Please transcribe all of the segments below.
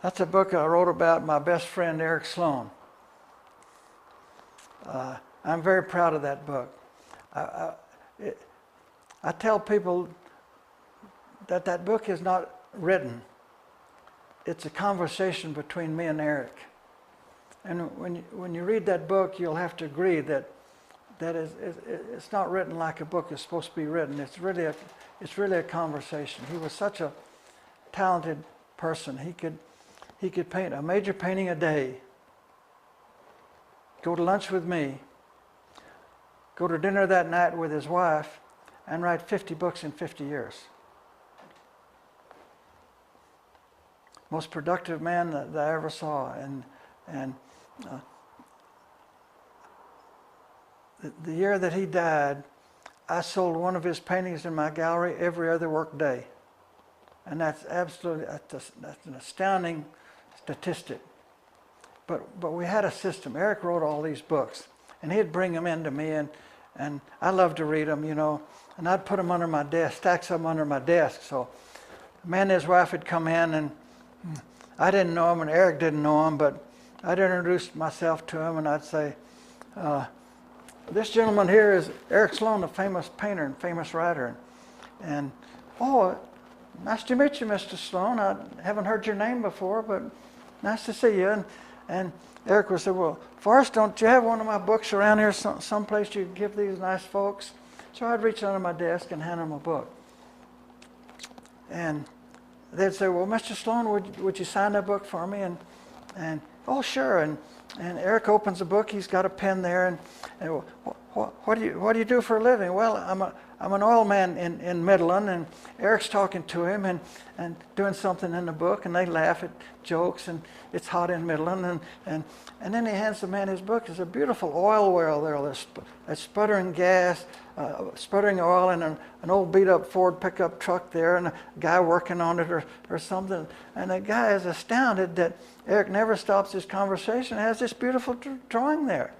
That's a book I wrote about my best friend Eric Sloane. I'm very proud of that book. I, I tell people that that book is not written. It's a conversation between me and Eric. And when you read that book, you'll have to agree that it's not written like a book is supposed to be written. It's really a conversation. He was such a talented person. He could paint a major painting a day, go to lunch with me, go to dinner that night with his wife, and write 50 books in 50 years. Most productive man that I ever saw. And the year that he died, I sold one of his paintings in my gallery every other work day. And that's an astounding statistic. But we had a system. Eric wrote all these books, and he'd bring them into me, and I love to read them, and I'd put them under my desk, stacks of them under my desk. So the man and his wife would come in, and I didn't know him, and Eric didn't know him, but I'd introduce myself to him, and I'd say, this gentleman here is Eric Sloane, a famous painter and famous writer. And oh, nice to meet you, Mr. Sloane. I haven't heard your name before, but nice to see you. And Eric would say, well, Forrest, don't you have one of my books around here someplace you could give these nice folks? So I'd reach under my desk and hand them a book. And they'd say, well, Mr. Sloane, would you sign that book for me? And oh, sure. And Eric opens the book. He's got a pen there. And what do you do for a living? Well, I'm an oil man in Midland, and Eric's talking to him and doing something in the book, and they laugh at jokes, and it's hot in Midland, and then he hands the man his book. There's a beautiful oil well there. There's sputtering gas, sputtering oil, and an old beat-up Ford pickup truck there, and a guy working on it or something. And the guy is astounded that Eric never stops his conversation and has this beautiful drawing there.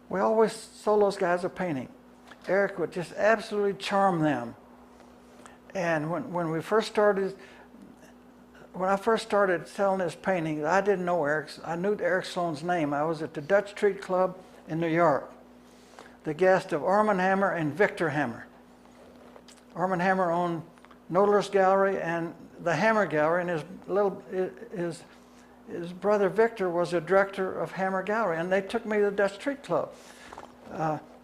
We always sold those guys a painting. Eric would just absolutely charm them. And when I first started selling his paintings, I didn't know Eric's. I knew Eric Sloane's name. I was at the Dutch Street Club in New York, the guest of Armand Hammer and Victor Hammer. Armand Hammer owned Knoedler's Gallery and the Hammer Gallery, and his brother Victor was a director of Hammer Gallery, and they took me to the Dutch Street Club.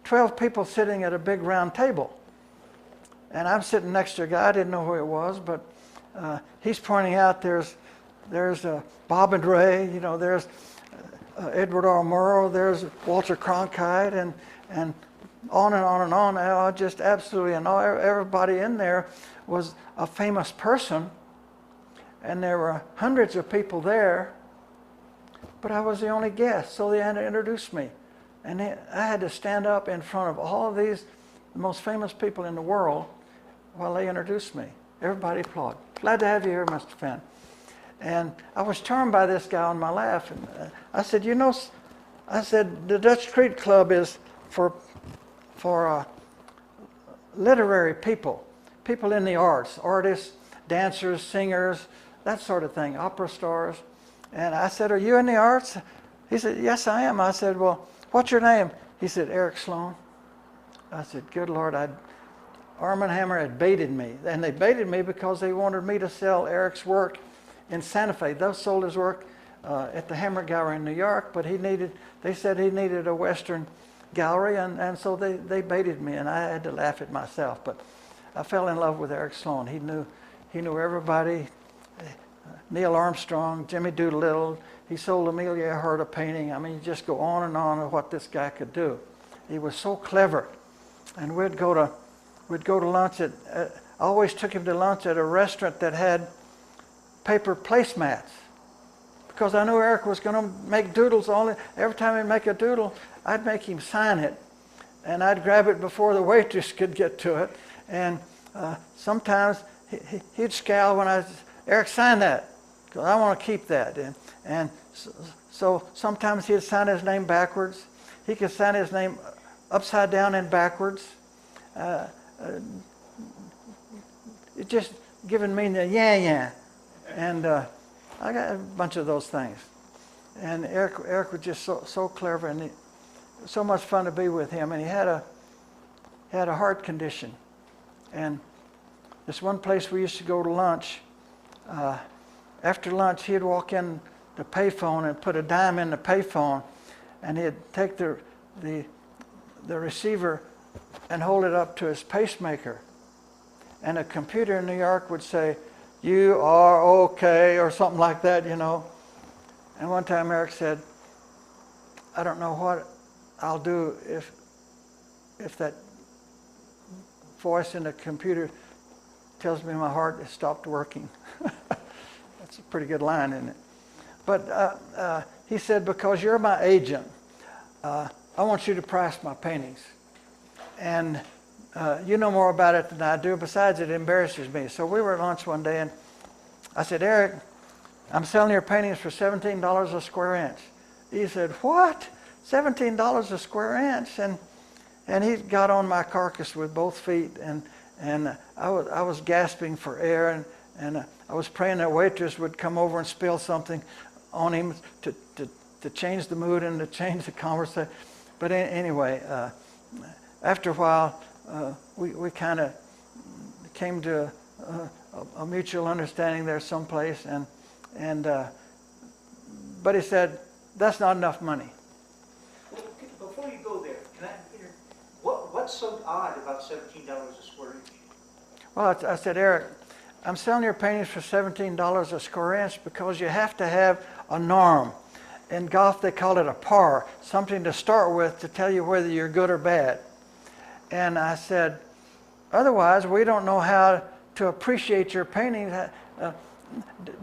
12 people sitting at a big round table. And I'm sitting next to a guy, I didn't know who it was, but he's pointing out there's Bob and Ray, there's Edward R. Murrow, there's Walter Cronkite, and on and on and on. I just absolutely, and everybody in there was a famous person, and there were hundreds of people there, but I was the only guest, so they had to introduce me. And I had to stand up in front of all of these, the most famous people in the world, while they introduced me. Everybody applauded. Glad to have you here, Mr. Fenn. And I was charmed by this guy on my lap. And I said, the Dutch Street Club is for literary people in the arts, artists, dancers, singers, that sort of thing, opera stars. And I said, are you in the arts? He said, yes, I am. I said, well, what's your name? He said, Eric Sloane. I said, good Lord, Armand Hammer had baited me. And they baited me because they wanted me to sell Eric's work in Santa Fe. They sold his work at the Hammer Gallery in New York, but they said he needed a Western gallery, and so they baited me, and I had to laugh at myself. But I fell in love with Eric Sloane. He knew everybody. Neil Armstrong, Jimmy Doolittle. He sold Amelia Earhart a painting. I mean, you just go on and on of what this guy could do. He was so clever. And we'd go to lunch I always took him to lunch at a restaurant that had paper placemats, because I knew Eric was going to make doodles. Every time he'd make a doodle, I'd make him sign it, and I'd grab it before the waitress could get to it. And sometimes he'd scowl when Eric, sign that, because I want to keep that. And so sometimes he'd sign his name backwards. He could sign his name upside down and backwards. It just giving me the yeah. And I got a bunch of those things. And Eric was just so clever, and so much fun to be with him. And he had a heart condition. And this one place we used to go to lunch, after lunch he'd walk in the payphone and put a dime in the payphone, and he'd take the receiver and hold it up to his pacemaker. And a computer in New York would say, "You are okay," or something like that, you know. And one time Eric said, "I don't know what I'll do if that voice in the computer tells me my heart has stopped working." That's a pretty good line, isn't it? But he said, "Because you're my agent, I want you to price my paintings. And you know more about it than I do. Besides, it embarrasses me." So we were at lunch one day, and I said, "Eric, I'm selling your paintings for $17 a square inch." He said, "What? $17 a square inch?" And he got on my carcass with both feet, and I was gasping for air, and I was praying that waitress would come over and spill something on him to change the mood and to change the conversation. But anyway, after a while, we kind of came to a mutual understanding there someplace, but he said, "That's not enough money." Before you go there, what's so odd about $17 a square inch? Well, I said, "Eric, I'm selling your paintings for $17 a square inch because you have to have a norm. In golf, they call it a par, something to start with to tell you whether you're good or bad." And I said, "Otherwise, we don't know how to appreciate your paintings.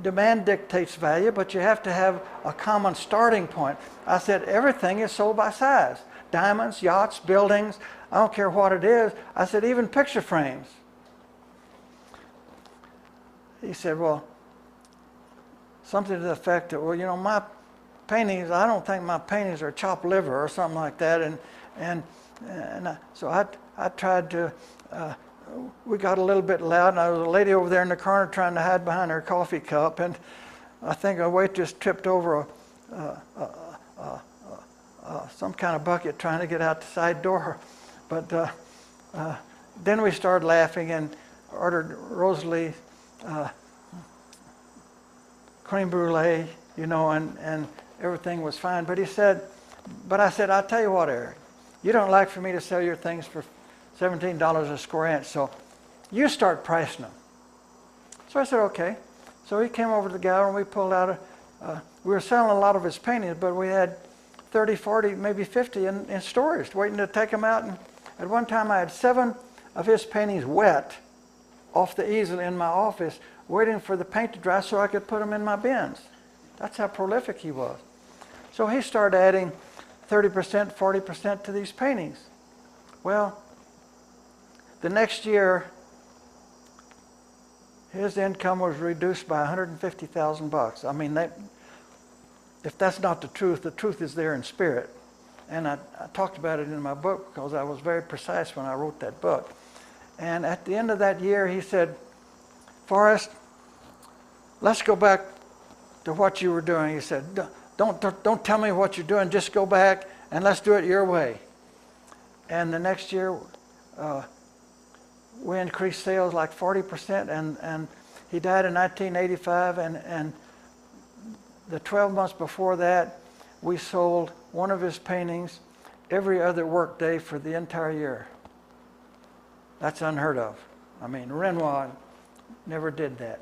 Demand dictates value, but you have to have a common starting point." I said, "Everything is sold by size. Diamonds, yachts, buildings, I don't care what it is." I said, "Even picture frames." He said, well, something to the effect that, "Well, you know, my paintings, I don't think my paintings are chopped liver," or something like that. So I tried to, we got a little bit loud, and there was a lady over there in the corner trying to hide behind her coffee cup, and I think a waitress tripped over some kind of bucket trying to get out the side door. But then we started laughing and ordered Rosalie creme brulee, you know, and everything was fine. But I said, "I'll tell you what, Eric, you don't like for me to sell your things for $17 a square inch, so you start pricing them." So I said, "Okay." So he came over to the gallery, and we pulled out we were selling a lot of his paintings, but we had 30, 40, maybe 50 in storage, waiting to take them out. And at one time, I had 7 of his paintings wet off the easel in my office, waiting for the paint to dry so I could put them in my bins. That's how prolific he was. So he started adding 30%, 40% to these paintings. Well, the next year, his income was reduced by $150,000. I mean, if that's not the truth is there in spirit. And I talked about it in my book because I was very precise when I wrote that book. And at the end of that year, he said, "Forrest, let's go back to what you were doing." He said, don't tell me what you're doing, just go back and let's do it your way." And the next year, we increased sales like 40%, and he died in 1985, and the 12 months before that, we sold one of his paintings every other work day for the entire year. That's unheard of. I mean, Renoir never did that.